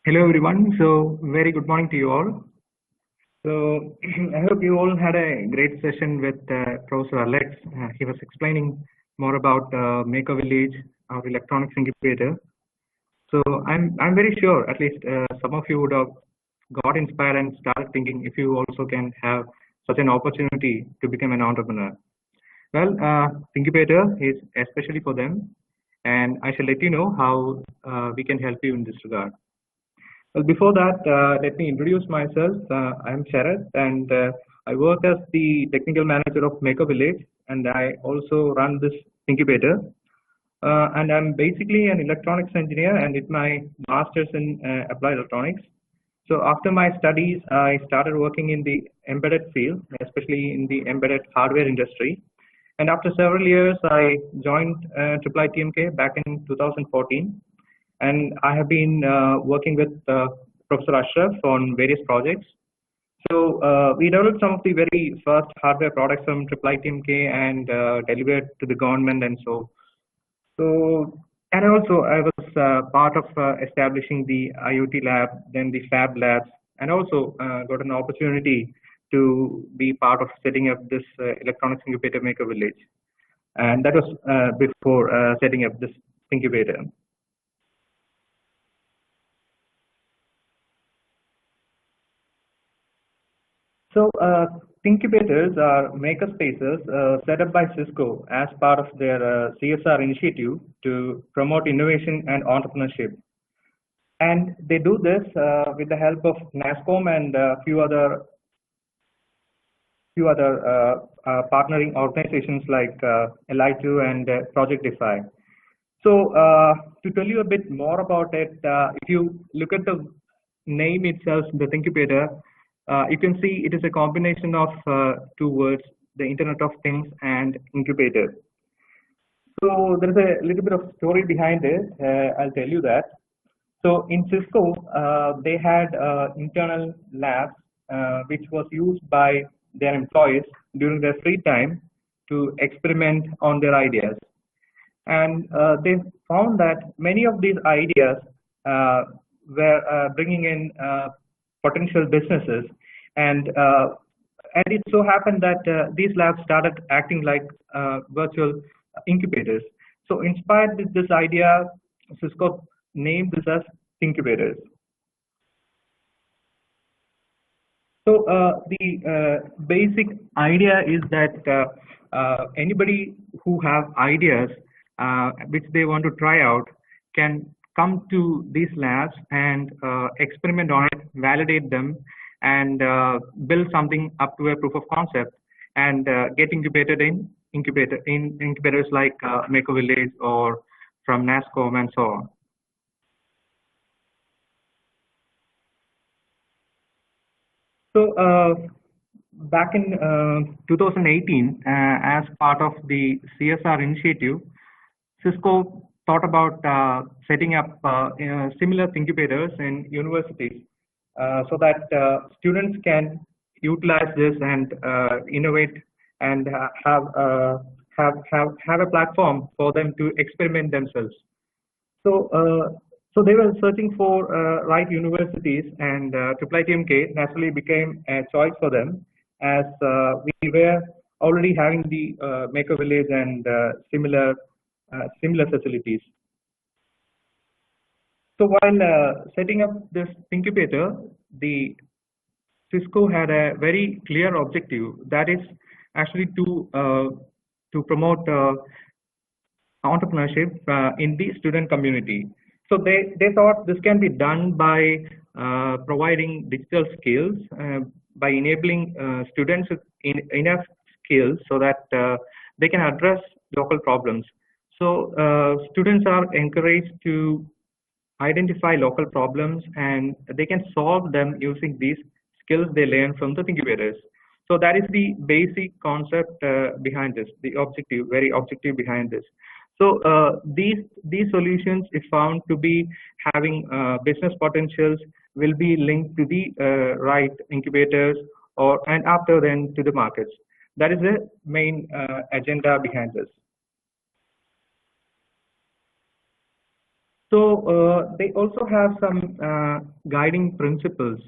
Hello everyone. So very good morning to you all. So I hope you all had a great session with Professor Alex. He was explaining more about Maker Village, our electronics incubator. So I'm very sure at least some of you would have got inspired and started thinking if you also can have such an opportunity to become an entrepreneur. Well, incubator is especially for them, and I shall let you know how we can help you in this regard. Well, before that, let me introduce myself. I'm Sharad, and I work as the technical manager of Maker Village, and I also run this incubator. And I'm basically an electronics engineer, and did my master's in applied electronics. So after my studies, I started working in the embedded field, especially in the embedded hardware industry. And after several years, I joined IIITMK back in 2014. And I have been working with Professor Ashraf on various projects. So we developed some of the very first hardware products from IIITMK and delivered to the government and so. And also I was part of establishing the IoT lab, then the Fab labs, and also got an opportunity to be part of setting up this electronics incubator Maker Village. And that was before setting up this incubator. So, incubators are maker spaces set up by Cisco as part of their CSR initiative to promote innovation and entrepreneurship. And they do this with the help of NASCOM and a few other partnering organizations like LI2 and Project Defy. So, to tell you a bit more about it, if you look at the name itself, the incubator, you can see it is a combination of two words, the Internet of Things and incubator. So there is a little bit of story behind it. I'll tell you that. So in Cisco, they had internal labs which was used by their employees during their free time to experiment on their ideas. And they found that many of these ideas were bringing in potential businesses, and it so happened that these labs started acting like virtual incubators. So inspired with this idea, Cisco named this as thingQbators. So the basic idea is that anybody who have ideas which they want to try out can come to these labs and experiment on it, validate them, and build something up to a proof of concept, and get incubated in incubators like Maker Village or from NASCOM and so on. So back in 2018, as part of the CSR initiative, Cisco thought about setting up similar incubators in universities so that students can utilize this and innovate and have a platform for them to experiment themselves. So they were searching for right universities, and IIITMK naturally became a choice for them, as we were already having the Maker Village and similar facilities. So while setting up this incubator, the Cisco had a very clear objective, that is actually to promote entrepreneurship in the student community. So they thought this can be done by providing digital skills, by enabling students with enough skills so that they can address local problems. So students are encouraged to identify local problems, and they can solve them using these skills they learn from the incubators. So that is the basic concept behind this, the objective, very objective behind this. So these solutions, if found to be having business potentials, will be linked to the right incubators, and after then to the markets. That is the main agenda behind this. So they also have some guiding principles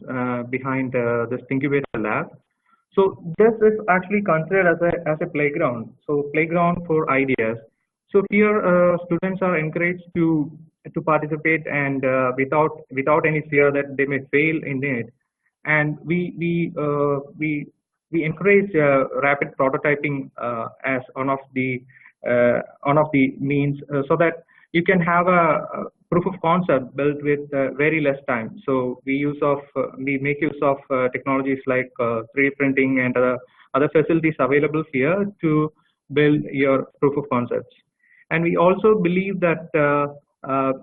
behind this thingQbator lab. So this is actually considered as a playground. So playground for ideas. So here students are encouraged to participate and without any fear that they may fail in it. And we encourage rapid prototyping as one of the means so that you can have a proof of concept built with very less time. So we make use of technologies like 3D printing and other facilities available here to build your proof of concepts. And we also believe that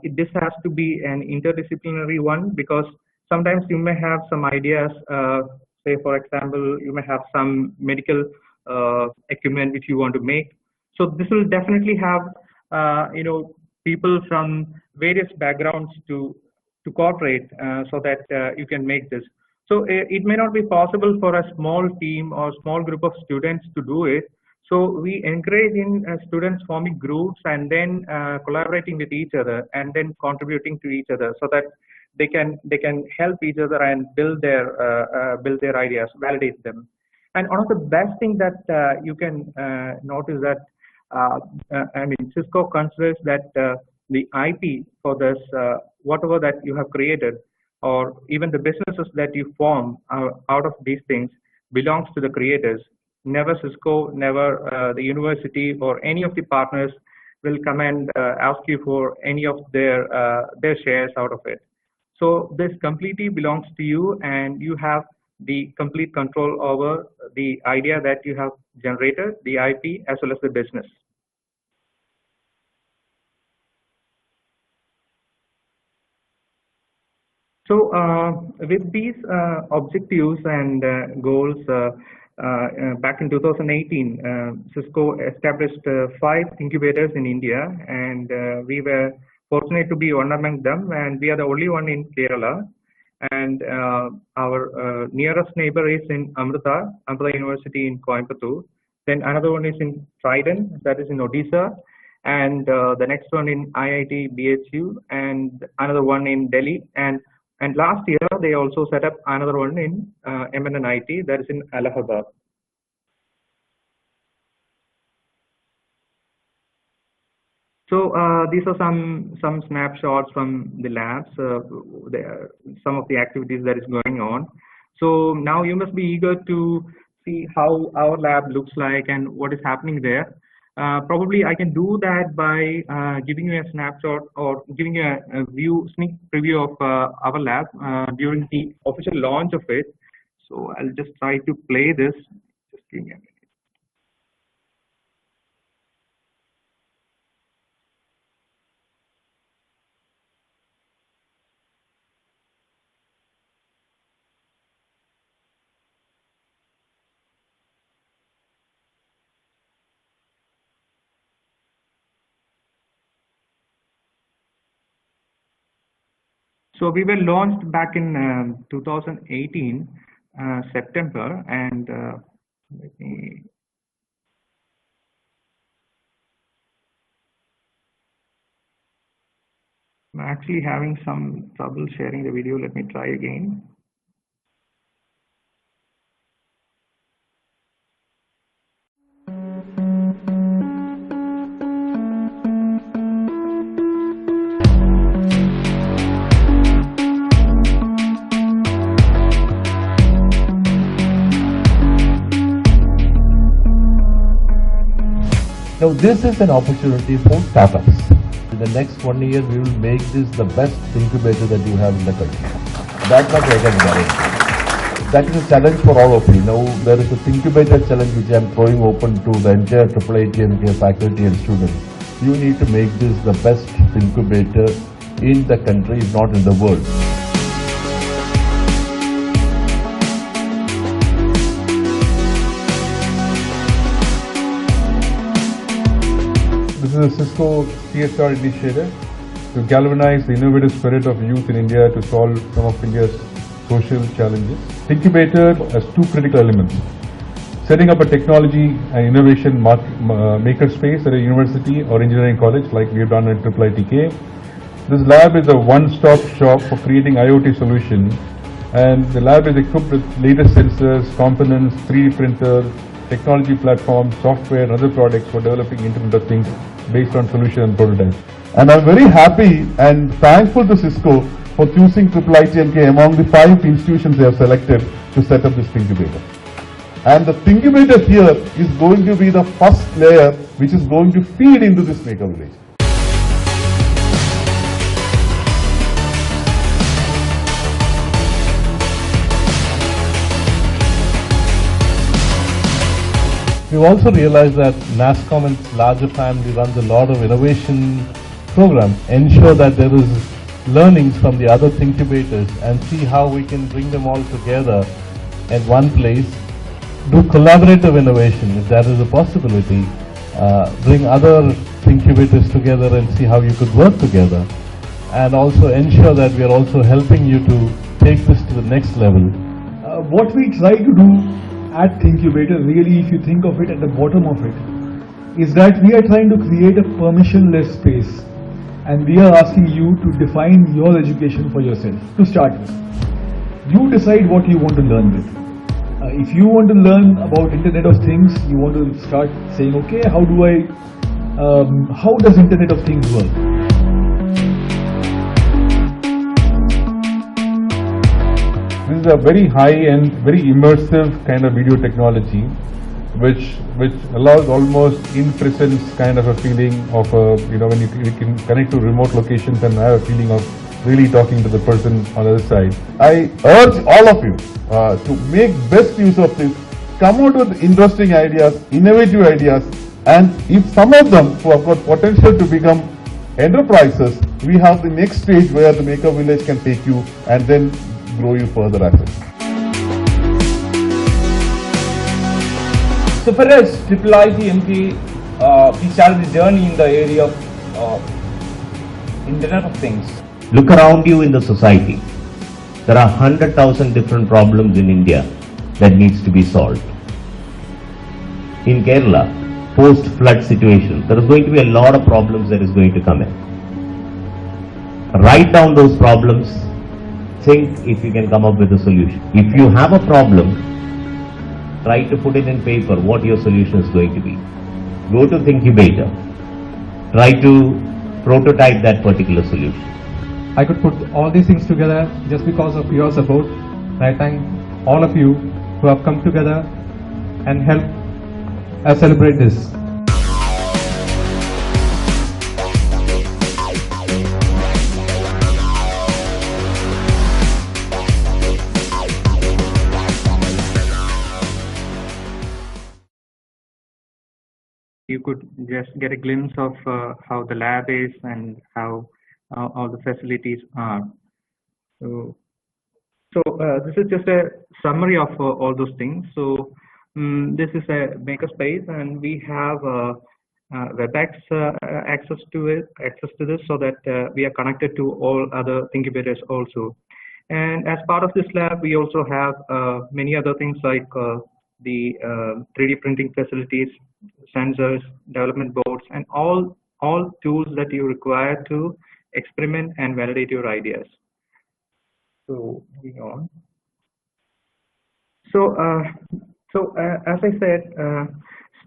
this has to be an interdisciplinary one, because sometimes you may have some ideas, say for example, you may have some medical equipment which you want to make. So this will definitely have people from various backgrounds to cooperate so that you can make this. So it may not be possible for a small team or small group of students to do it. So we encourage in students forming groups and then collaborating with each other and then contributing to each other, so that they can help each other and build their ideas, validate them. And one of the best thing that you can notice that Cisco considers that the IP for this, whatever that you have created, or even the businesses that you form out of these things, belongs to the creators. Never Cisco, never the university or any of the partners will come and ask you for any of their shares out of it. So this completely belongs to you, and you have the complete control over the idea that you have generated, the IP, as well as the business. So with these objectives and goals, back in 2018, Cisco established 5 incubators in India, and we were fortunate to be one among them, and we are the only one in Kerala. And our nearest neighbor is in Amrita University in Coimbatore. Then another one is in Trident, that is in Odisha, and the next one in IIT BHU, and another one in Delhi. And last year, they also set up another one in MNNIT, that is in Allahabad. So these are some snapshots from the labs, some of the activities that is going on. So now you must be eager to see how our lab looks like and what is happening there. Probably I can do that by giving you a snapshot or giving you a sneak preview of our lab during the official launch of it. So I'll just try to play this. Just give me a minute. So we were launched back in 2018 September, and let me. I'm actually having some trouble sharing the video. Let me try again. Now this is an opportunity for startups. In the next 1 year, we will make this the best incubator that you have in the country. That much I can guarantee. That is a challenge for all of you. Now there is a thingQbator challenge which I am throwing open to the entire IIITMK faculty and students. You need to make this the best incubator in the country, if not in the world. This is a Cisco CSR initiative to galvanize the innovative spirit of youth in India to solve some of India's social challenges. thingQbator has 2 critical elements: setting up a technology and innovation maker space at a university or engineering college like we have done at IIITK, This lab is a one-stop shop for creating IoT solutions, and the lab is equipped with latest sensors, components, 3D printer, technology platforms, software and other products for developing Internet of Things based on solution and prototypes. And I'm very happy and thankful to Cisco for choosing IIITMK among the 5 institutions they have selected to set up this thingQbator. And the thingQbator here is going to be the first layer which is going to feed into this maker village. We've also realized that NASSCOM and its larger family runs a lot of innovation programs, ensure that there is learnings from the other thingQbators and see how we can bring them all together at one place, do collaborative innovation if that is a possibility, bring other thingQbators together and see how you could work together, and also ensure that we are also helping you to take this to the next level. What we try to do at thingQbator, really, if you think of it at the bottom of it, is that we are trying to create a permissionless space, and we are asking you to define your education for yourself to start with. You decide what you want to learn with. If you want to learn about Internet of Things, you want to start saying, okay, how does Internet of Things work? This is a very high-end, very immersive kind of video technology, which allows almost in-presence kind of a feeling of when you can connect to remote locations and have a feeling of really talking to the person on the other side. I urge all of you to make best use of this, come out with interesting ideas, innovative ideas, and if some of them who have got potential to become enterprises, we have the next stage where the Maker Village can take you and then grow you further as well. So for us, IIITMK, we started the journey in the area of Internet of Things. Look around you in the society. There are 100,000 different problems in India that needs to be solved. In Kerala, post-flood situation, there is going to be a lot of problems that is going to come in. Write down those problems. Think if you can come up with a solution. If you have a problem, try to put it in paper what your solution is going to be. Go to thingQbator. Try to prototype that particular solution. I could put all these things together just because of your support. I thank all of you who have come together and helped us celebrate this. You could just get a glimpse of how the lab is and how all the facilities are. So this is just a summary of all those things. So this is a makerspace, and we have WebEx access to this, so that we are connected to all other thingQbators also. And as part of this lab, we also have many other things like the 3D printing facilities, sensors, development boards, and all tools that you require to experiment and validate your ideas. So moving on. So as I said,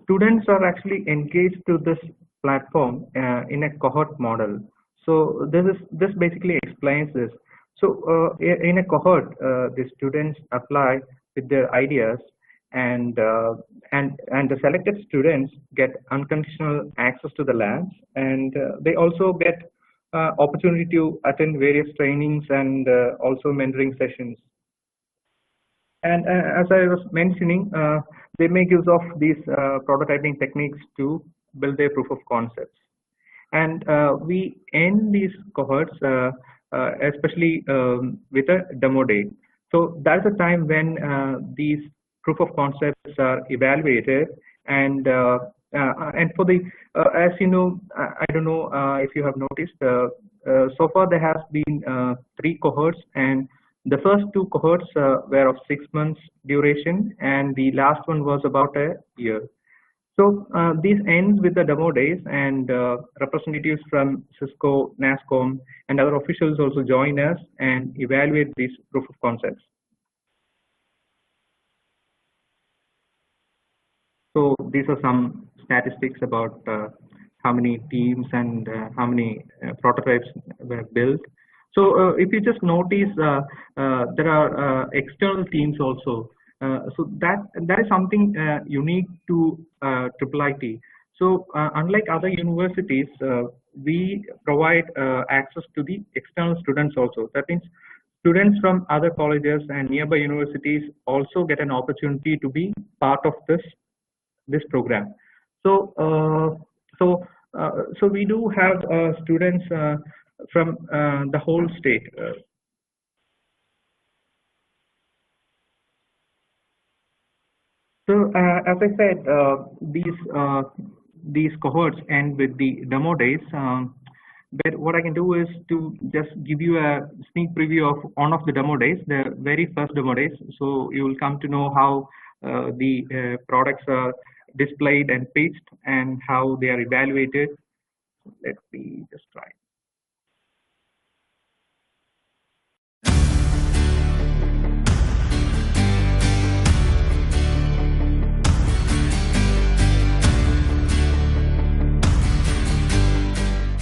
students are actually engaged to this platform in a cohort model. So this basically explains this. So in a cohort, the students apply with their ideas, and the selected students get unconditional access to the labs, and they also get opportunity to attend various trainings and also mentoring sessions. And as I was mentioning, they make use of these prototyping techniques to build their proof of concepts. And we end these cohorts, especially with a demo day. So that's a time when these proof of concepts are evaluated, and for the as you know, I don't know if you have noticed, so far there has been 3 cohorts, and the first 2 cohorts were of 6 months duration, and the last one was about a year. So this ends with the demo days, and representatives from Cisco, NASCOM, and other officials also join us and evaluate these proof of concepts. So these are some statistics about how many teams and how many prototypes were built. So if you just notice, there are external teams also. So that is something unique to IIIT. So unlike other universities, we provide access to the external students also. That means students from other colleges and nearby universities also get an opportunity to be part of this program. So so we do have students from the whole state. So as I said, these cohorts end with the demo days. But what I can do is to just give you a sneak preview of one of the demo days, the very first demo days. So you will come to know how the products are displayed and pitched and how they are evaluated. Let me just try.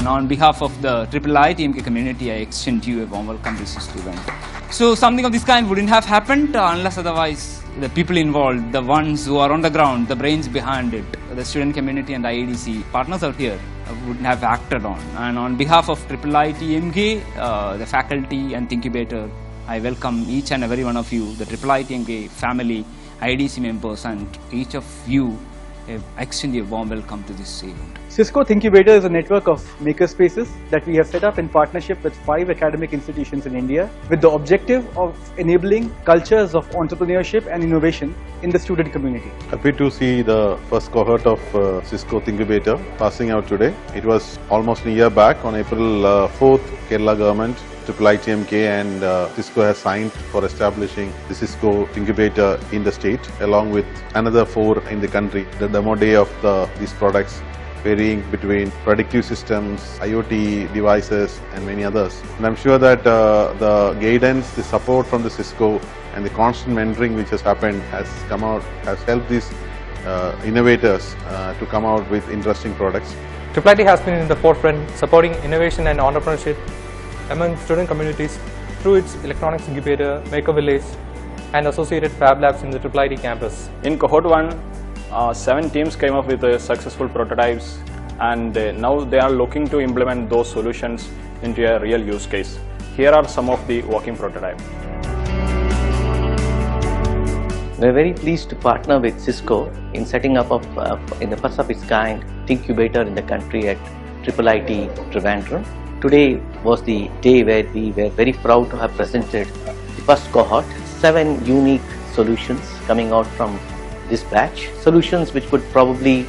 Now, on behalf of the IIITMK community, I extend you a warm welcome to this event. So something of this kind wouldn't have happened unless otherwise the people involved, the ones who are on the ground, the brains behind it, the student community and IEDC partners out here wouldn't have acted on. And on behalf of IIITMK, the faculty and thingQbator, I welcome each and every one of you, the IIITMK family, IEDC members, and each of you extend a warm welcome to this event. Cisco thingQbator is a network of makerspaces that we have set up in partnership with 5 academic institutions in India with the objective of enabling cultures of entrepreneurship and innovation in the student community. Happy to see the first cohort of Cisco thingQbator passing out today. It was almost a year back on April 4th, Kerala government, IIITMK and Cisco has signed for establishing the Cisco thingQbator in the state along with another 4 in the country. The demo day of these products varying between predictive systems, IoT devices and many others. And I'm sure that the guidance, the support from the Cisco and the constant mentoring which has happened has helped these innovators to come out with interesting products. IIIT has been in the forefront supporting innovation and entrepreneurship among student communities through its electronics incubator, Maker Village and associated fab labs in the IIIT campus. In cohort 1, 7 teams came up with successful prototypes, and now they are looking to implement those solutions into a real use case. Here are some of the working prototypes. We are very pleased to partner with Cisco in setting up in the first of its kind thingQbator in the country at IIIT Trivandrum. Today was the day where we were very proud to have presented the first cohort, 7 unique solutions coming out from this batch, solutions which could probably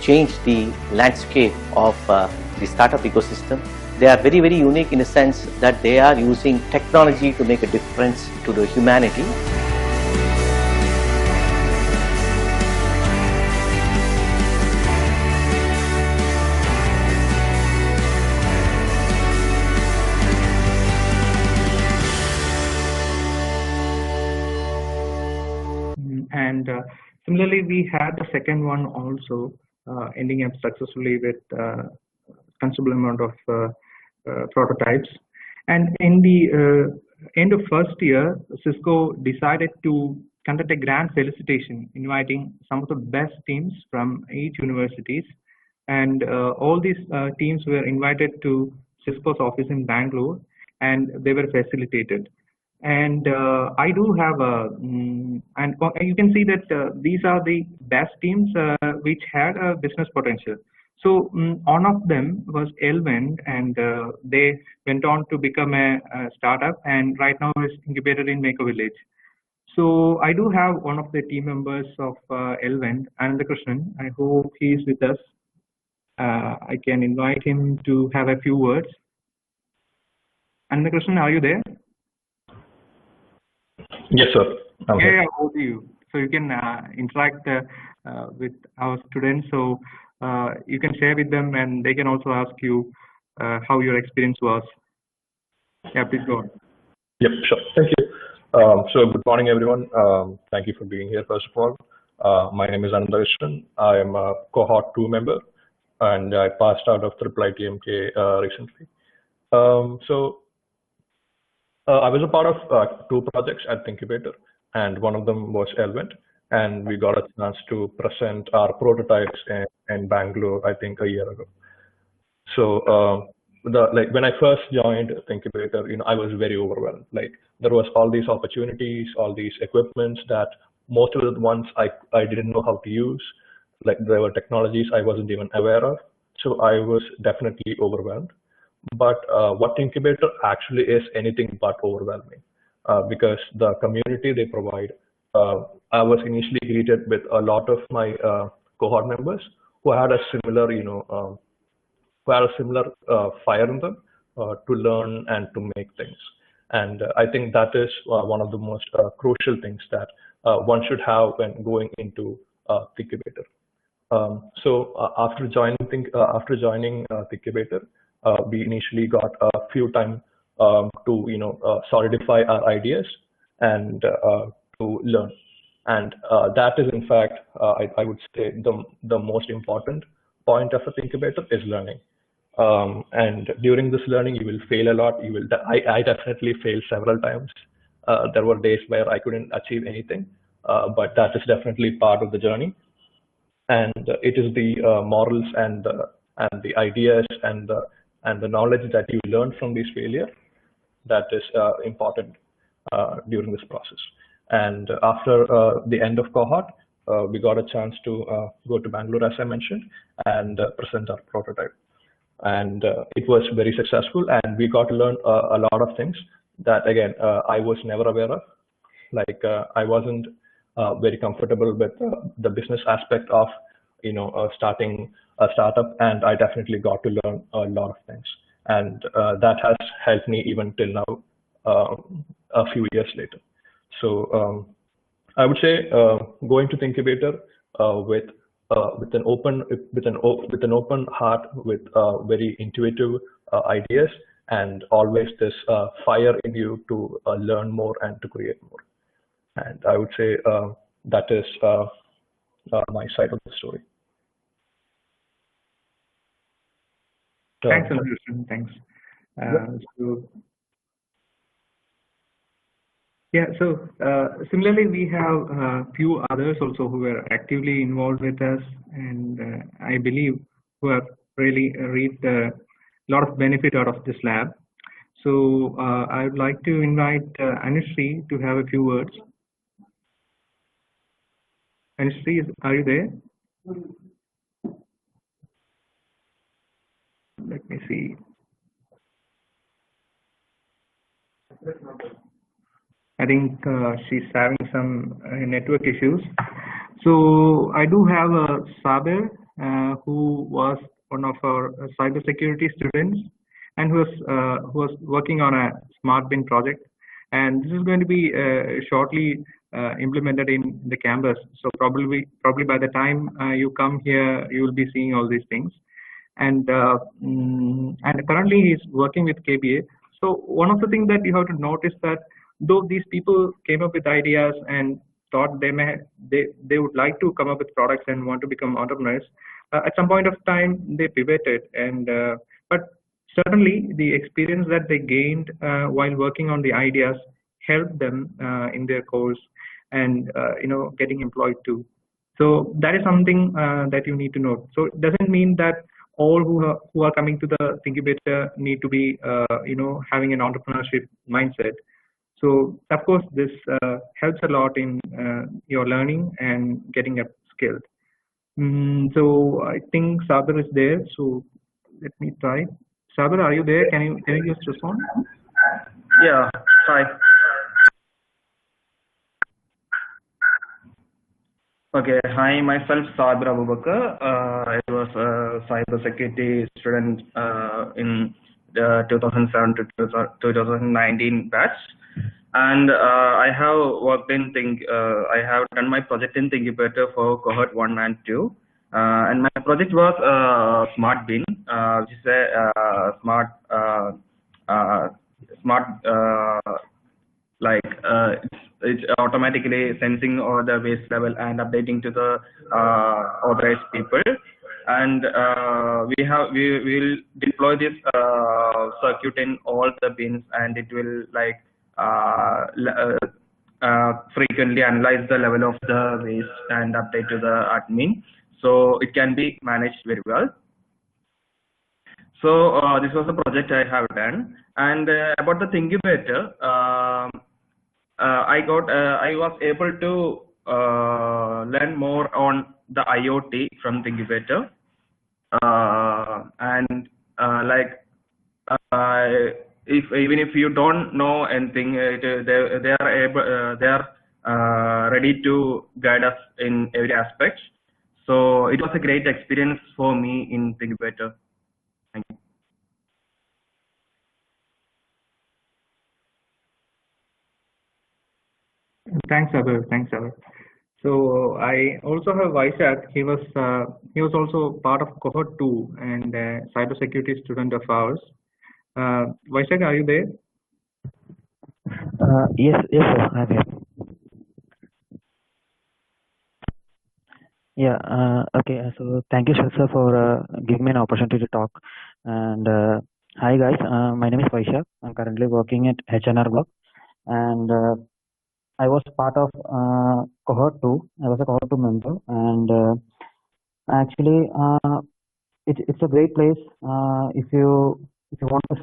change the landscape of the startup ecosystem. They are very, very unique in the sense that they are using technology to make a difference to the humanity. And similarly, we had the second one also ending up successfully with considerable amount of prototypes. And in the end of first year, Cisco decided to conduct a grand felicitation, inviting some of the best teams from 8 universities. And all these teams were invited to Cisco's office in Bangalore, and they were facilitated. And I do have and you can see that these are the best teams which had a business potential. So one of them was Elvend, and they went on to become a startup, and right now is incubated in Maker Village. So I do have one of the team members of Elvend, Anandakrishnan. I hope he is with us. I can invite him to have a few words. Anandakrishnan, are you there? Yes, sir. Yeah, over to you. So you can interact with our students. So you can share with them, and they can also ask you how your experience was. Yeah, please go on. Yep, sure. Thank you. So good morning, everyone. Thank you for being here, first of all. My name is Anandakrishnan. I am a cohort 2 member, and I passed out of IIITMK recently. I was a part of 2 projects at thingQbator, and one of them was Elvent, and we got a chance to present our prototypes in Bangalore, I think a year ago. So when I first joined thingQbator, I was very overwhelmed. Like, there was all these opportunities, all these equipments that most of the ones I didn't know how to use. Like, there were technologies I wasn't even aware of. So I was definitely overwhelmed. But what thingQbator actually is anything but overwhelming, because the community they provide, I was initially greeted with a lot of my cohort members who had a similar, fire in them to learn and to make things. And I think that is one of the most crucial things that one should have when going into thingQbator. After joining thingQbator, we initially got a few time to solidify our ideas and to learn. And that is, in fact, I would say the most important point of a thingQbator is learning. And during this learning, you will fail a lot. I definitely failed several times. There were days where I couldn't achieve anything, but that is definitely part of the journey. And it is the morals and the ideas and the knowledge that you learn from these failures that is important during this process. And after the end of cohort, we got a chance to go to Bangalore, as I mentioned, and present our prototype. And it was very successful, and we got to learn a lot of things that, again, I was never aware of. Like, I wasn't very comfortable with the business aspect of starting a startup, and I definitely got to learn a lot of things, and that has helped me even till now, a few years later. So I would say going to thingQbator with an open heart, with very intuitive ideas, and always this fire in you to learn more and to create more. And I would say that is my side of the story. Thanks, Anushan. Thanks. So similarly, we have a few others also who are actively involved with us, and I believe who have really reaped a lot of benefit out of this lab. So I would like to invite Anushree to have a few words. Anushree, are you there? Let me see. I think she's having some network issues. So I do have Saber, who was one of our cybersecurity students, and who was working on a smart bin project. And this is going to be shortly implemented in the campus. So probably by the time you come here, you will be seeing all these things. And currently he's working with KBA. So one of the things that you have to notice that though these people came up with ideas and thought they would like to come up with products and want to become entrepreneurs, at some point of time they pivoted. And but certainly the experience that they gained while working on the ideas helped them in their course and getting employed too. So that is something that you need to know. So it doesn't mean that all who are coming to the thingQbator need to be having an entrepreneurship mindset. So of course this helps a lot in your learning and getting up skilled. So I think Saber is there. So let me try. Saber, are you there? Can you just respond? Yeah. Hi. Okay. Hi, myself Saber Abubakar. I was a cybersecurity student in the 2007 to 2019 batch. And I have worked in I have done my project in thingQbator for cohort 1 and 2. And my project was Smart Bin, which is a smart it's automatically sensing all the waste level and updating to the authorized people. And we will deploy this circuit in all the bins, and it will frequently analyze the level of the waste and update to the admin, so it can be managed very well. So this was the project I have done. And about the thingQbator, I was able to learn more on the IoT from thingQbator, and even if you don't know anything, they are ready to guide us in every aspect. So it was a great experience for me in thingQbator. Thank you. Thanks, Abir. Thanks, Abir. So I also have Vaishak. He was also part of cohort 2 and cybersecurity student of ours. Vaishak, are you there? Yes, sir, I'm here. Yeah, okay. So thank you, sir, for giving me an opportunity to talk. And hi, guys. My name is Vaishak. I'm currently working at HNR Block, and I was part of cohort 2. I was a cohort 2 member, and actually, it's a great place if you want to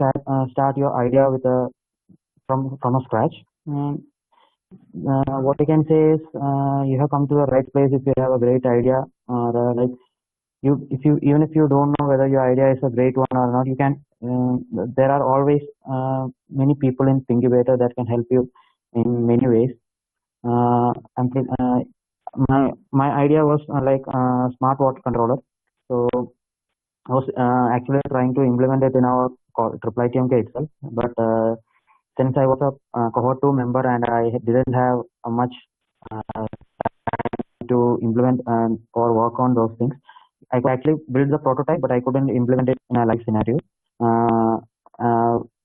start your idea with from a scratch. What I can say is you have come to the right place if you have a great idea, or even if you don't know whether your idea is a great one or not, you can. There are always many people in thingQbator that can help you in many ways. My idea was smart water controller, so I was actually trying to implement it in our IIITMK itself, but since I was a cohort 2 member and I didn't have much time to implement or work on those things, I could actually build the prototype, but I couldn't implement it in a live scenario.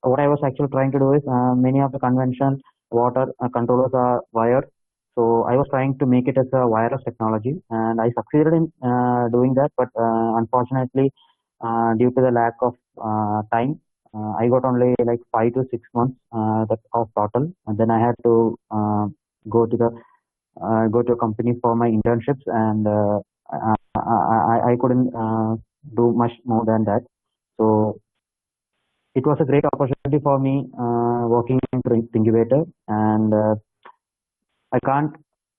What I was actually trying to do is many of the conventional water controllers are wired, so I was trying to make it as a wireless technology, and I succeeded in doing that, but unfortunately, due to the lack of time, I got only like 5 to 6 months of total, and then I had to go to a company for my internships, and I couldn't do much more than that. So it was a great opportunity for me working in thingQbator, and I can't.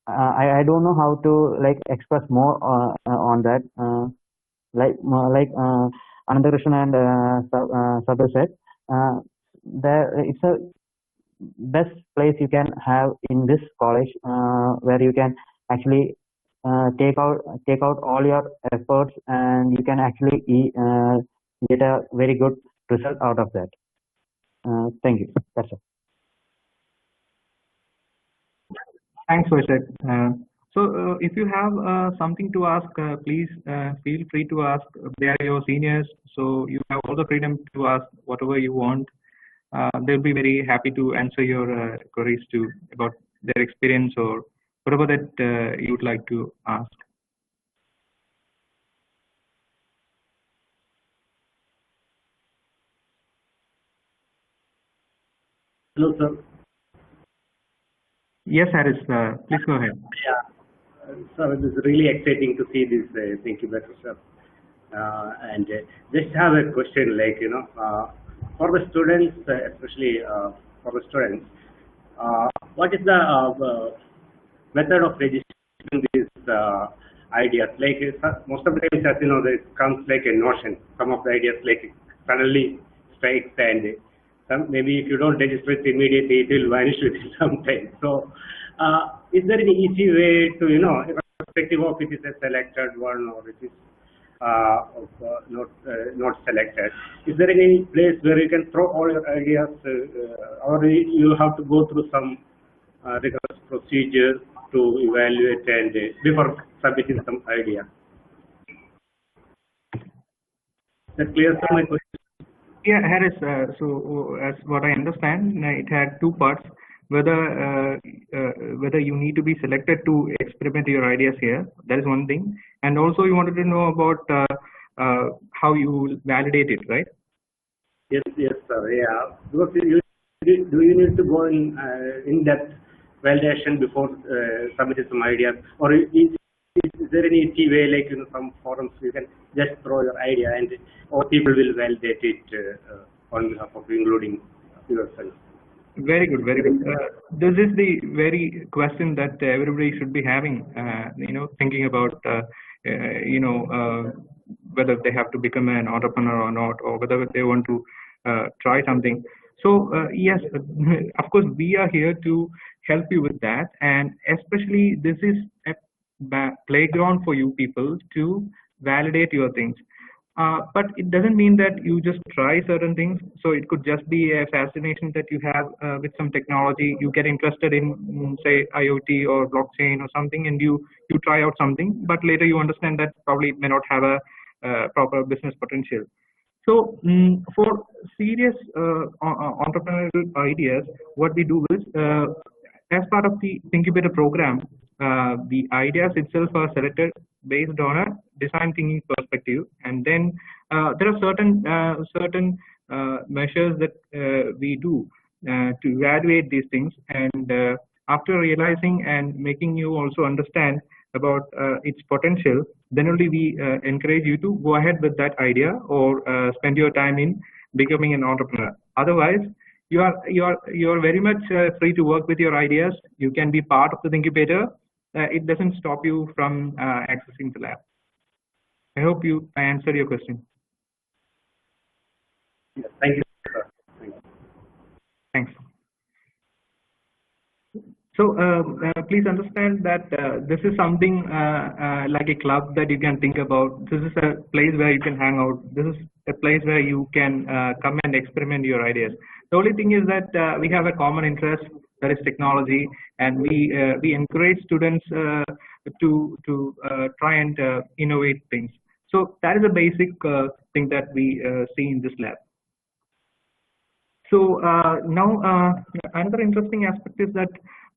I don't know how to express more on that. Anandakrishnan and Sabir said, it's a best place you can have in this college where you can actually take out all your efforts, and you can actually get a very good result out of that. Thank you. That's all. Thanks, Vaishak. So if you have something to ask, please feel free to ask. They are your seniors, so you have all the freedom to ask whatever you want. They'll be very happy to answer your queries too about their experience or whatever that you would like to ask. Hello, sir. Yes, Harris, please go ahead. Yeah, so it is really exciting to see this thingQbator, sir. And just have a question, for the students, especially for the students, what is the method of registering these ideas? Most of the times, as you know, it comes like a notion. Some of the ideas suddenly strikes, and maybe if you don't register it immediately, it will vanish within some time. So, is there any easy way to, irrespective of if it is a selected one or it is not selected. Is there any place where you can throw all your ideas, or you have to go through some rigorous procedure to evaluate and before submitting some idea? That clears my question. Yeah, Harris. So as what I understand, it had two parts. Whether you need to be selected to experiment your ideas here, that is one thing, and also you wanted to know about how you validate it, right? Yes, sir. Yeah, because do you need to go in depth validation before submitting some ideas, or is there any easy way, like some forums you can just throw your idea and or people will validate it on behalf of including yourself? Very good, very good. This is the very question that everybody should be having. Thinking about whether they have to become an entrepreneur or not, or whether they want to try something. So yes, of course, we are here to help you with that, and especially this is a playground for you people to validate your things. But it doesn't mean that you just try certain things. So it could just be a fascination that you have with some technology. You get interested in, say, IoT or blockchain or something, and you try out something. But later you understand that probably it may not have a proper business potential. So for serious entrepreneurial ideas, what we do is, as part of the thingQbator program, the ideas itself are selected based on a design thinking perspective, and then there are certain measures that we do to evaluate these things, and after realizing and making you also understand about its potential, then only we encourage you to go ahead with that idea or spend your time in becoming an entrepreneur. Otherwise, you are very much free to work with your ideas. You can be part of the thingQbator. It doesn't stop you from accessing the lab. I hope I answered your question. Yes, thank you, sir. Thank you. Thanks. So please understand that this is something like a club that you can think about. This is a place where you can hang out. This is a place where you can come and experiment your ideas. The only thing is that we have a common interest, that is technology, and we encourage students to try and innovate things. So that is a basic thing that we see in this lab. So now another interesting aspect is that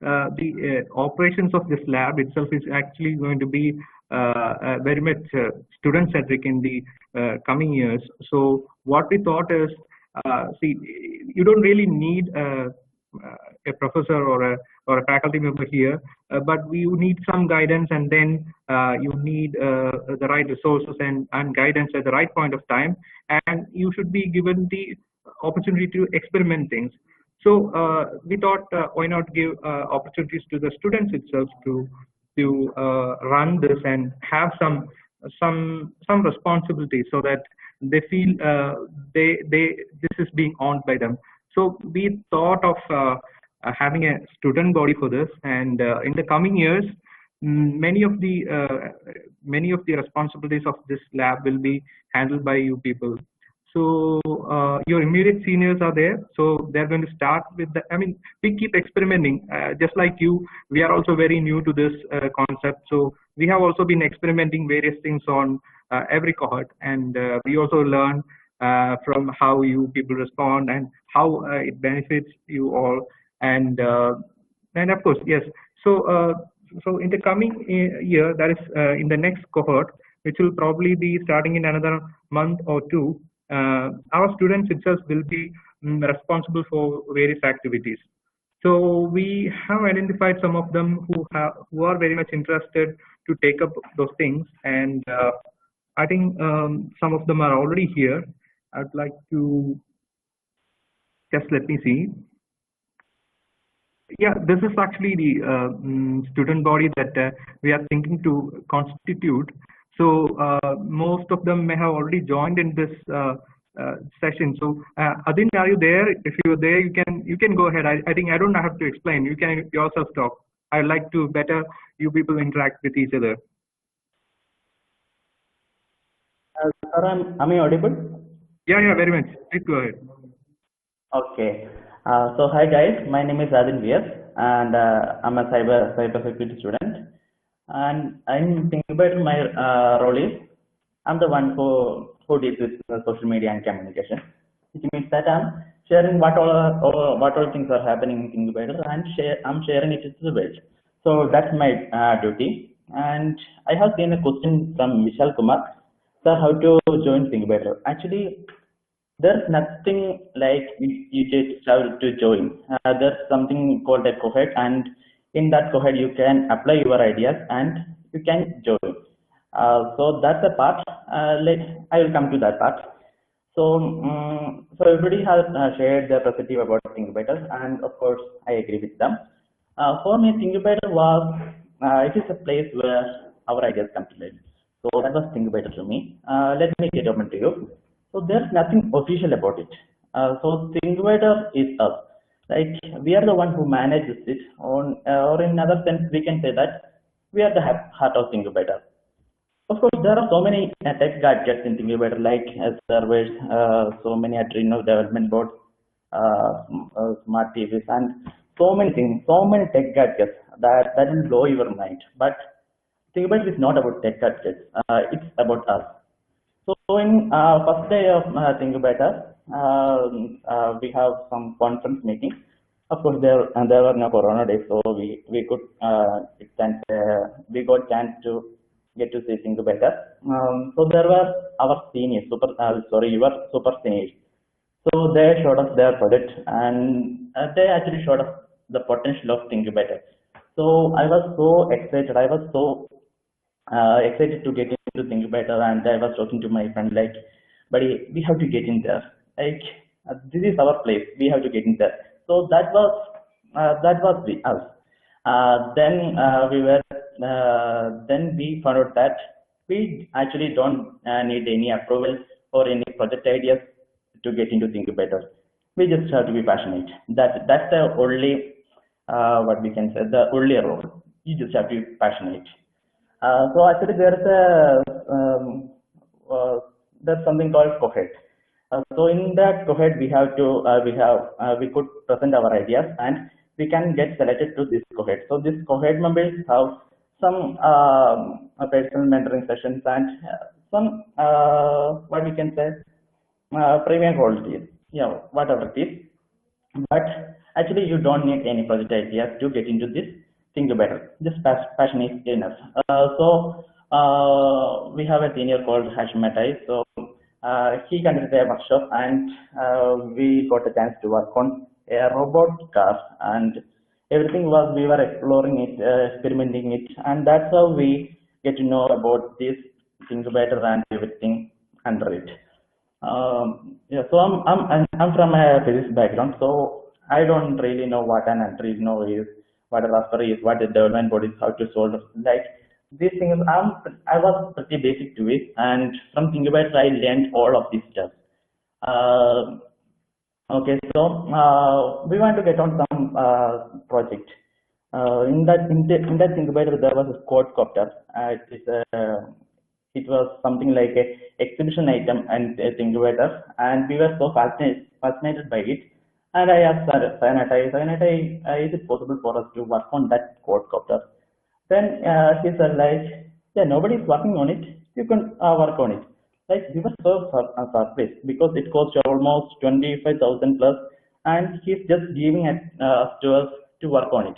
the operations of this lab itself is actually going to be very much student-centric in the coming years. So what we thought is, see, you don't really need a professor or a faculty member here, but you need some guidance, and then you need the right resources and guidance at the right point of time, and you should be given the opportunity to experiment things. So we thought, why not give opportunities to the students itself to run this and have some responsibility, so that they feel this is being owned by them. So we thought of having a student body for this, and in the coming years, many of the responsibilities of this lab will be handled by you people. So your immediate seniors are there, so they're going to start with the, I mean, we keep experimenting, just like you. We are also very new to this concept, so we have also been experimenting various things on every cohort, and we also learn from how you people respond and how it benefits you all, and of course, yes. So so in the coming year, that is in the next cohort, which will probably be starting in another month or two, our students itself will be responsible for various activities. So we have identified some of them who are very much interested to take up those things, and I think some of them are already here. I'd like to just let me see. Yeah, this is actually the student body that we are thinking to constitute. So most of them may have already joined in this session. So Adin, are you there? If you're there, you can go ahead. I think I don't have to explain. You can yourself talk. I'd like to better you people interact with each other. Sir, am I audible? Yeah, very much. Please go ahead. Okay. So hi guys, my name is Adin VS, and I'm a cybersecurity student. And I'm thinking about my role is I'm the one who deals with social media and communication, which means that I'm sharing what all things are happening in Incubator, and I'm sharing it to the world. So that's my duty. And I have seen a question from Vishal Kumar. Sir, how to join Incubator? Actually, there's nothing like you just have to join. There's something called a cohort, and in that cohort you can apply your ideas and you can join. So that's the part. I will come to that part. So everybody has shared their perspective about ThinkBetter, and of course I agree with them. For me, ThinkBetter was it is a place where our ideas come to life. So that was ThinkBetter to me. Let me get open to you. So there's nothing official about it. So ThinkBetter is us. Like we are the one who manages it. Or in another sense, we can say that we are the heart of ThinkBetter. Of course, there are so many tech gadgets in ThinkBetter, like servers, so many Adreno development boards, smart TVs, and so many things, so many tech gadgets that will blow your mind. But ThinkBetter is not about tech gadgets; it's about us. So in first day of ThinkBetter, we have some conference meeting. Of course, there were no Corona days, so we could we got chance to get to see ThinkBetter. So there were our seniors, your super seniors. So they showed us their project, and they actually showed us the potential of ThinkBetter. So I was so excited. I was so excited to get into ThinkBetter, and I was talking to my friend like, buddy, we have to get in there. Like this is our place. We have to get in there. So that was us. Then we found out that we actually don't need any approval or any project ideas to get into ThinkBetter. We just have to be passionate. That's the only what we can say, the only role. You just have to be passionate. So actually there's something called cohort. So in that cohort we could present our ideas, and we can get selected to this cohort. So this cohort members have some personal mentoring sessions and some what we can say premium qualities, whatever it is. But actually, you don't need any project ideas to get into this ThinkBetter. Just passion is enough. We have a senior called Hashmatai. So he conducted a workshop, and we got a chance to work on a robot car, and everything was we were exploring it, experimenting it, and that's how we get to know about this ThinkBetter and everything under it. So I'm from a physics background, so I don't really know what an Arduino is, what a Raspberry is, what a development board is, how to solve like these things. I was pretty basic to it, and from ThinkBetter I learned all of this stuff. Okay, so we want to get on some project. In that ThinkBetter there was a quadcopter. It was something like a exhibition item and a ThinkBetter, and we were so fascinated by it. And I asked Sayanatai, is it possible for us to work on that quadcopter? Then he said like, yeah, nobody is working on it. You can work on it. Like we were so surprised because it cost almost 25,000 plus, and he's just giving it to us to work on it.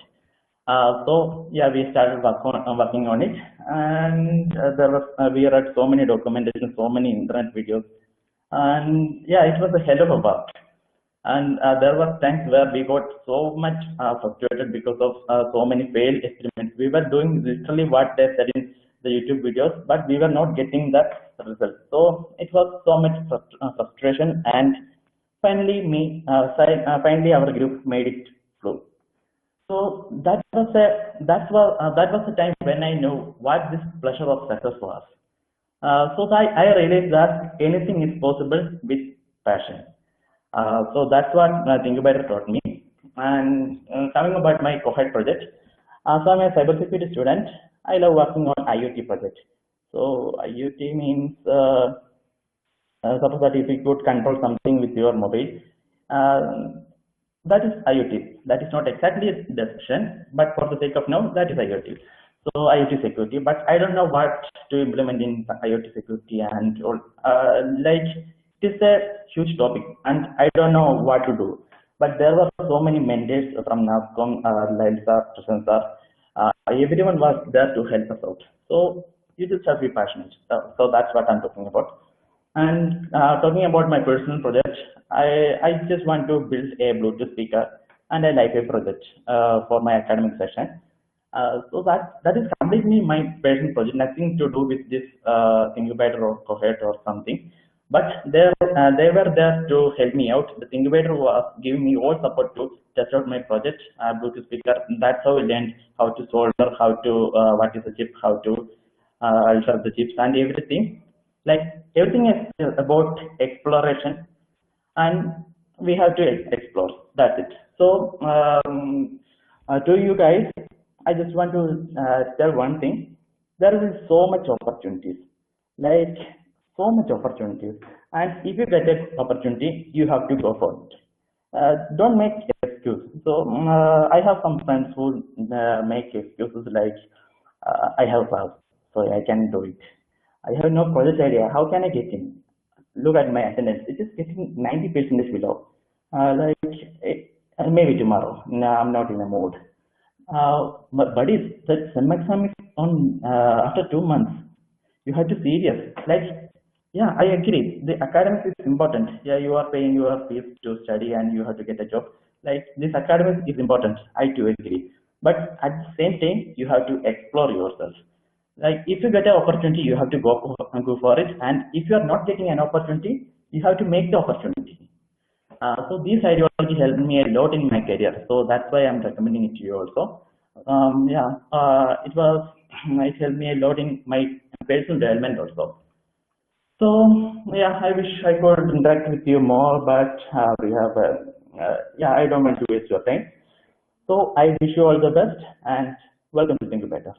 So yeah, we started working on it, and we read so many documentation, so many internet videos, and yeah, it was a hell of a work. And there were times where we got so much frustrated because of so many failed experiments. We were doing literally what they said in the YouTube videos, but we were not getting the result. So it was so much frustration, and finally finally our group made it through. So that was the time when I knew what this pleasure of success was. So I realized that anything is possible with passion. So that's what ThinkBetter taught me. And coming about my cohort project, so I'm a cybersecurity student. I love working on IoT projects. So IoT means suppose that if you could control something with your mobile, that is IoT. That is not exactly a description, but for the sake of now, that is IoT. So IoT security, but I don't know what to implement in IoT security and all. Like it is a huge topic, and I don't know what to do. But there were so many mentors from NASCOM, LILSA, Sensor. Everyone was there to help us out. So you just have to be passionate. So that's what I'm talking about. And talking about my personal project, I just want to build a Bluetooth speaker and a Wi-Fi project for my academic session. So that is completely my personal project, nothing to do with this thingQbator or cohort or something. But they were there to help me out. The thingQbator was giving me all support to test out my project, Bluetooth speaker. That's how I learned how to solder, how to what is the chip, how to alter the chips and everything. Like everything is about exploration, and we have to explore. That's it. So to you guys, I just want to tell one thing. There is so much opportunities, like so much opportunities, and if you get an opportunity, you have to go for it. Don't make excuses. So I have some friends who make excuses like I have passed, so I can do it. I have no project idea. How can I get in? Look at my attendance. It is getting 90% below. Maybe tomorrow. No, I'm not in a mood. But buddies, that SEM exam is on after 2 months. You have to serious. Like, yeah, I agree. The academics is important. Yeah, you are paying your fees to study and you have to get a job. Like, this academics is important. I too agree. But at the same time, you have to explore yourself. Like if you get an opportunity, you have to go for it, and if you are not getting an opportunity, you have to make the opportunity. So this ideology helped me a lot in my career, so that's why I'm recommending it to you also. It helped me a lot in my personal development also. So yeah, I wish I could interact with you more, but we have I don't want to waste your time. So I wish you all the best and welcome to thingQbator.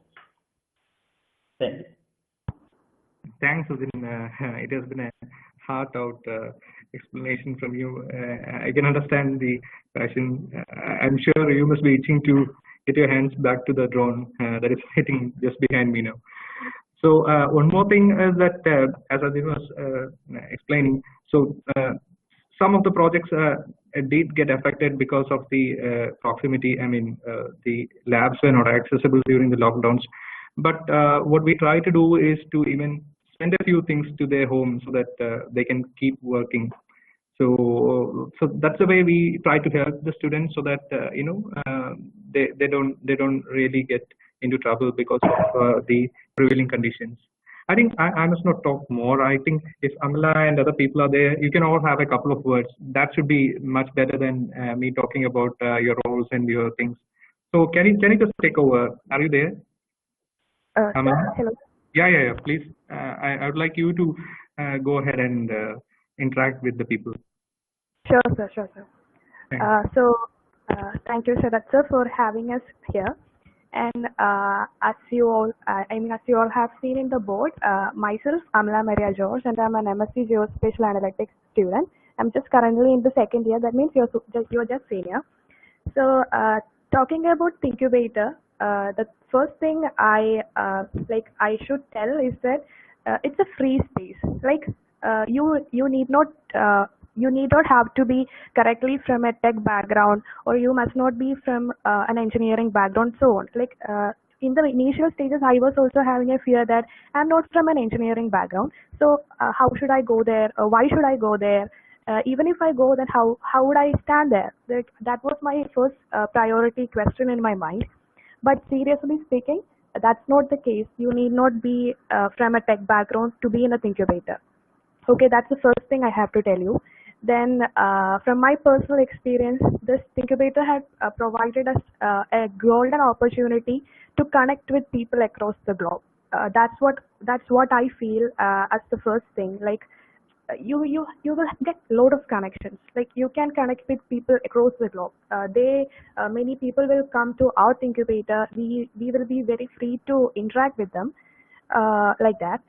Thank you. Thanks, Sudhin. It has been a heart-out explanation from you. I can understand the passion. I'm sure you must be itching to get your hands back to the drone that is sitting just behind me now. So one more thing is that, as Sudhin was explaining, so some of the projects did get affected because of the proximity. I mean, the labs were not accessible during the lockdowns. But what we try to do is to even send a few things to their home so that they can keep working. So that's the way we try to help the students so that they don't really get into trouble because of the prevailing conditions. I think I must not talk more. I think if Amala and other people are there, you can all have a couple of words. That should be much better than me talking about your roles and your things. So can you just take over? Are you there? Hello. Yeah. Please, I would like you to go ahead and interact with the people. Sure, sir. Thank you, Sharat sir, for having us here. And as you all have seen in the board, myself, Amla Maria George, and I'm an MSc Geospatial Analytics student. I'm just currently in the second year. That means you're just senior. So, talking about thingQbator, the first thing I should tell is that it's a free space. Like you need not have to be correctly from a tech background, or you must not be from an engineering background, so on. Like in the initial stages, I was also having a fear that I'm not from an engineering background, so how should I go there? Why should I go there? Even if I go, then how would I stand there? That was my first priority question in my mind. But seriously speaking, that's not the case. You need not be from a tech background to be in a thingQbator. Okay, that's the first thing I have to tell you. Then, from my personal experience, this thingQbator had provided us a golden opportunity to connect with people across the globe. That's what I feel as the first thing. Like you will get a lot of connections. Like you can connect with people across the globe. Many people will come to our thingQbator. We will be very free to interact with them. like that.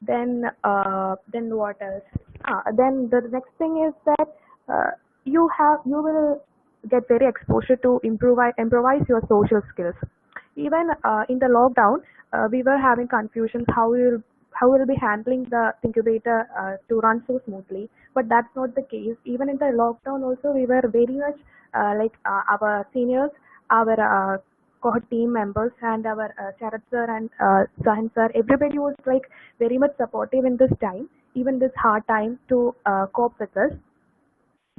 Then what else? Then the next thing is that you will get very exposure to improvise your social skills. Even in the lockdown, we were having confusions how we'll be handling the incubator to run so smoothly. But that's not the case. Even in the lockdown, also we were very much our seniors, our cohort team members, and our Charat sir and Sahan sir. Everybody was like very much supportive in this time, even this hard time, to cope with us.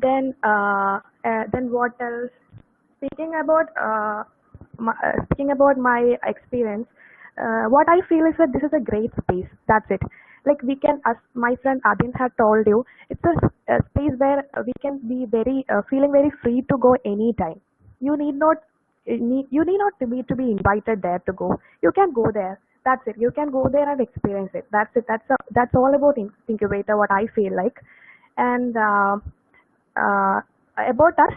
Then what else? Speaking about speaking about my experience, what I feel is that this is a great space. That's it. Like we can, as my friend Adin had told you, it's a space where we can be very feeling very free to go anytime. You need not you need not to be invited there to go. You can go there. That's it. You can go there and experience it. That's it. That's all about incubator. What I feel like, and. Uh, about us,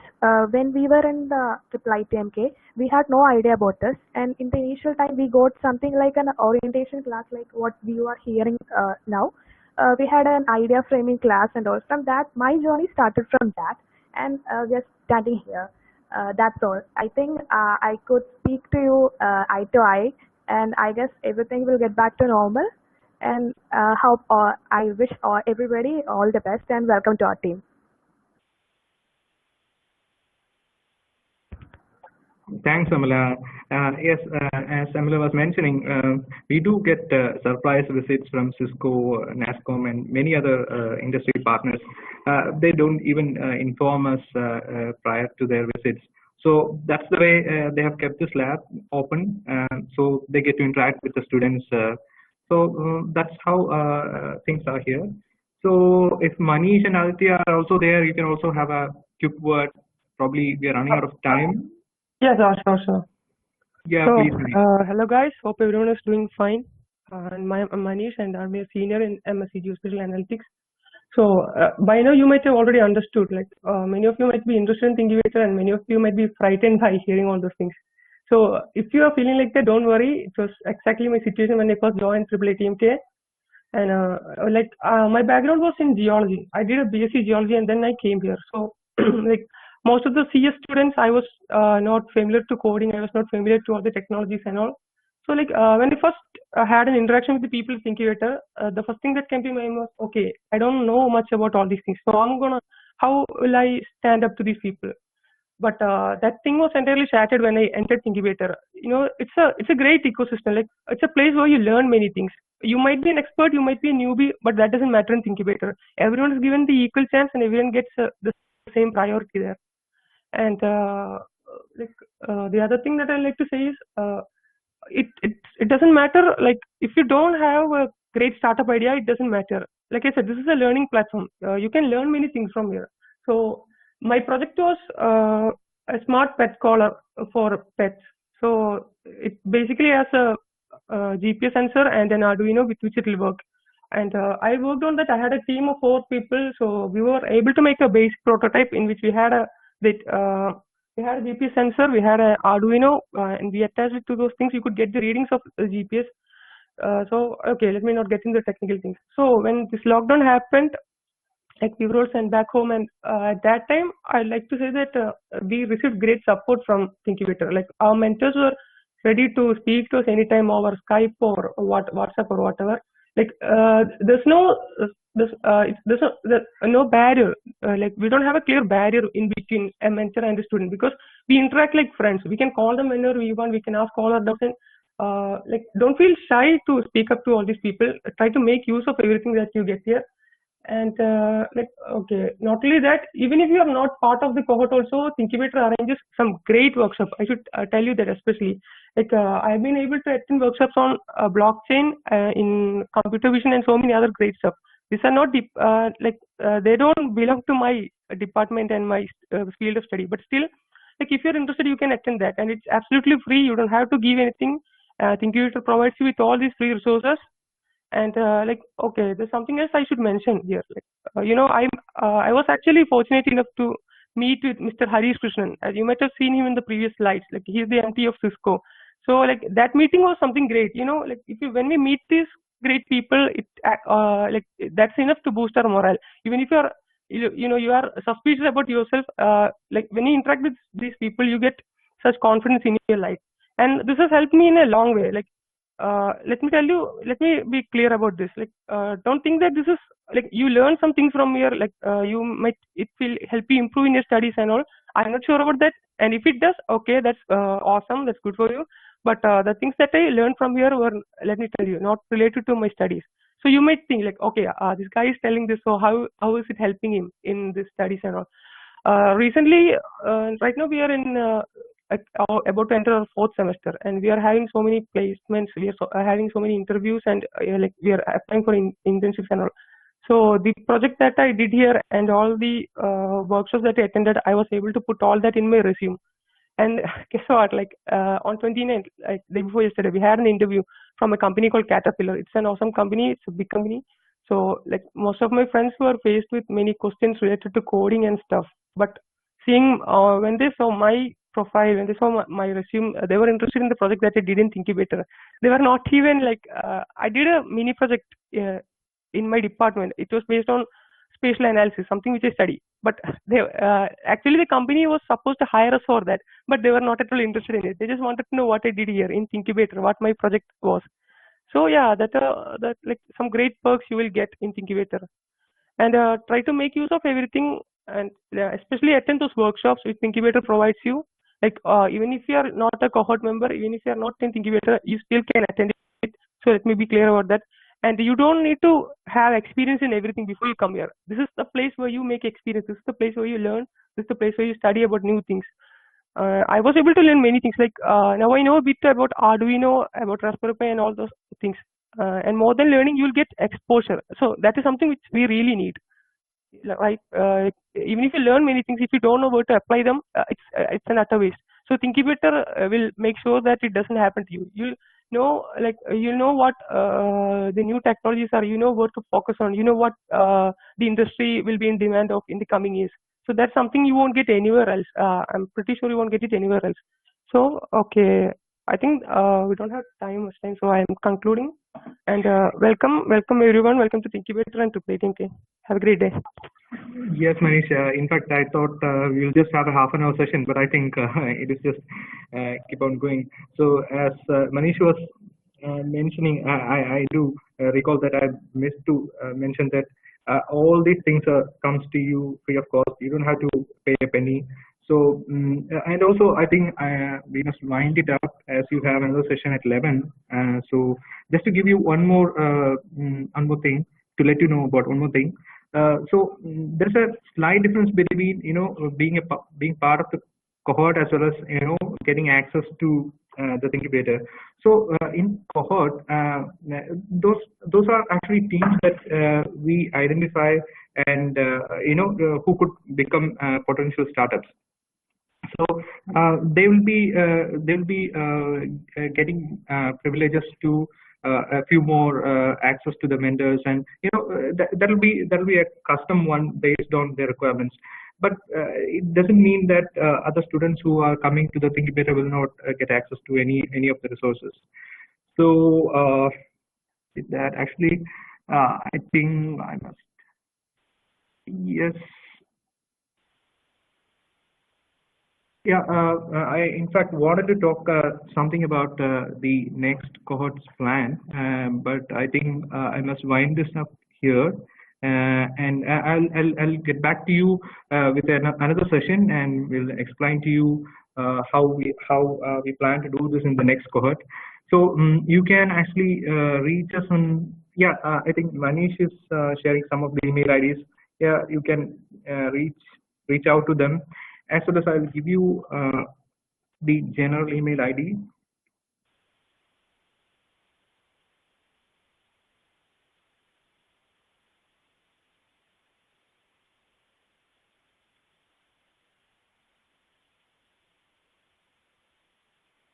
when we were in the IIITMK, we had no idea about this, and in the initial time we got something like an orientation class like what you are hearing now. We had an idea framing class, and all from that my journey started from that, and we are standing here. That's all. I think I could speak to you eye to eye, and I guess everything will get back to normal, and I wish everybody all the best and welcome to our team. Thanks, Amala. Yes, as Amala was mentioning, we do get surprise visits from Cisco, NASCOM, and many other industry partners. They don't even inform us prior to their visits. So that's the way they have kept this lab open, so they get to interact with the students. That's how things are here. So if Manish and Aditya are also there, you can also have a quick word. Probably we are running out of time. Yes, sure. Yeah, so, please. Hello guys, hope everyone is doing fine. I'm Manish and I'm a senior in MSc Geospatial Analytics. So, by now you might have already understood, like many of you might be interested in thingQbator and many of you might be frightened by hearing all those things. So, if you are feeling like that, don't worry. It was exactly my situation when I first joined IIITMK. And my background was in geology. I did a BSc Geology and then I came here. So, like most of the CS students, I was not familiar to coding. I was not familiar to all the technologies and all. So like when I first had an interaction with the people at thingQbator, the first thing that came to my mind was, okay, I don't know much about all these things. So how will I stand up to these people? But that thing was entirely shattered when I entered thingQbator. You know, it's a great ecosystem. Like it's a place where you learn many things. You might be an expert, you might be a newbie, but that doesn't matter in thingQbator. Everyone is given the equal chance and everyone gets the same priority there. And the other thing that I like to say is it doesn't matter, like if you don't have a great startup idea, it doesn't matter. Like I said, this is a learning platform. You can learn many things from here. So my project was a smart pet collar for pets. So it basically has a GPS sensor and an Arduino with which it will work. And I worked on that. I had a team of 4 people, so we were able to make a basic prototype in which we had a GPS sensor, we had an Arduino, and we attached it to those things. You could get the readings of the GPS. So, okay, let me not get into the technical things. So, when this lockdown happened, like we were all sent back home, and at that time, I'd like to say that we received great support from thingQbator. Like our mentors were ready to speak to us anytime over Skype or WhatsApp or whatever. Like there's no barrier. Like we don't have a clear barrier in between a mentor and a student because we interact like friends. We can call them whenever we want. We can ask all our doubts and like don't feel shy to speak up to all these people. Try to make use of everything that you get here. And not only that, even if you are not part of the cohort, also thingQbator arranges some great workshops. I should tell you that especially. Like I've been able to attend workshops on blockchain, in computer vision, and so many other great stuff. These are not they don't belong to my department and my field of study, but still, like if you're interested, you can attend that, and it's absolutely free. You don't have to give anything. thingQbator provides you with all these free resources. And there's something else I should mention here. Like, I was actually fortunate enough to meet with Mr. Harish Krishnan. As you might have seen him in the previous slides. Like he's the MT of Cisco. So like that meeting was something great, like when we meet these great people, like that's enough to boost our morale. Even if you are suspicious about yourself, like when you interact with these people, you get such confidence in your life, and this has helped me in a long way. Like let me be clear about this. Like don't think that this is like you learn some things from your like you might it will help you improve in your studies and all. I'm not sure about that, and if it does, okay, that's awesome, that's good for you. But the things that I learned from here were, let me tell you, not related to my studies. So you might think like, okay, this guy is telling this, so how is it helping him in this studies and all? Recently, right now we are in about to enter our fourth semester, and we are having so many placements. We are having so many interviews, and like we are applying for internships and all. So the project that I did here and all the workshops that I attended, I was able to put all that in my resume. And guess what? Like on 29th, like day before yesterday, we had an interview from a company called Caterpillar. It's an awesome company. It's a big company. So like most of my friends were faced with many questions related to coding and stuff. But seeing when they saw my profile, when they saw my resume, they were interested in the project that I did in thingQbator. They were not even like I did a mini project in my department. It was based on spatial analysis, something which I study. But they actually the company was supposed to hire us for that, but they were not at all interested in it. They just wanted to know what I did here in thingQbator, what my project was. So yeah, that like some great perks you will get in thingQbator, and try to make use of everything, and especially attend those workshops which thingQbator provides you. Like even if you are not a cohort member, even if you are not in thingQbator, you still can attend it. So let me be clear about that. And you don't need to have experience in everything before you come here. This is the place where you make experience. This is the place where you learn. This is the place where you study about new things. I was able to learn many things. Like now I know a bit about Arduino, about Raspberry Pi, and all those things. And more than learning, you'll get exposure. So that is something which we really need. Right? Even if you learn many things, if you don't know where to apply them, it's an utter waste. So thingQbator will make sure that it doesn't happen to you. You know, like you know what the new technologies are. You know where to focus on. You know what the industry will be in demand of in the coming years. So that's something you won't get anywhere else. I'm pretty sure you won't get it anywhere else. So okay, I think we don't have much time, so I'm concluding. And welcome everyone. Welcome to thingQbator and to IIITMK. Have a great day. Yes, Manish. In fact, I thought we'll just have a half-an-hour session, but I think it is just keep on going. So as Manish was mentioning, I do recall that I missed to mention that all these things comes to you free of cost. You don't have to pay a penny. So and also I think we must wind it up as you have another session at 11. So just to give you one more thing, to let you know about one more thing. So there's a slight difference between being part of the cohort as well as getting access to the thingQbator. So in cohort, those are actually teams that we identify and who could become potential startups. So they will be getting privileges to a few more access to the vendors, and that'll be a custom one based on their requirements. But it doesn't mean that other students who are coming to the thingQbator will not get access to any of the resources. So with that, actually, I think I must. Yes. Yeah, I in fact wanted to talk something about the next cohort's plan, but I think I must wind this up here, and I'll get back to you with another session, and we'll explain to you how we plan to do this in the next cohort. So you can actually reach us on. Yeah, I think Manish is sharing some of the email IDs. Yeah, you can reach out to them. As well as I will give you the general email ID.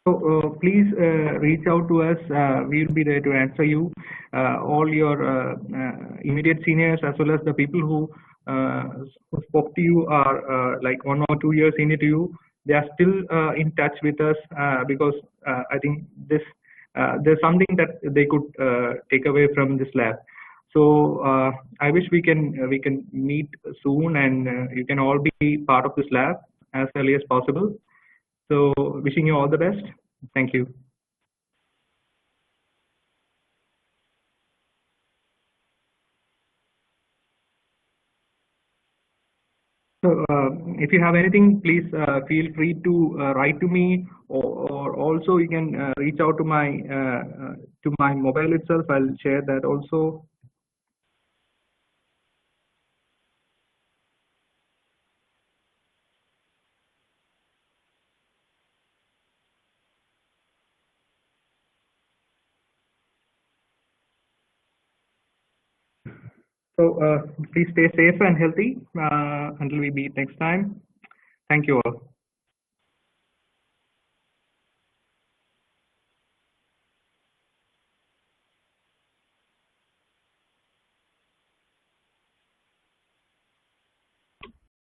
So please reach out to us. We will be there to answer you. All your immediate seniors as well as the people who spoke to you are like 1 or 2 years senior to you. they are still in touch with us because I think there's something that they could take away from this lab. So I wish we can meet soon, and you can all be part of this lab as early as possible. So wishing you all the best. Thank you. So if you have anything, please feel free to write to me, or also you can reach out to my mobile itself. I'll share that also. So please stay safe and healthy until we meet next time. Thank you all.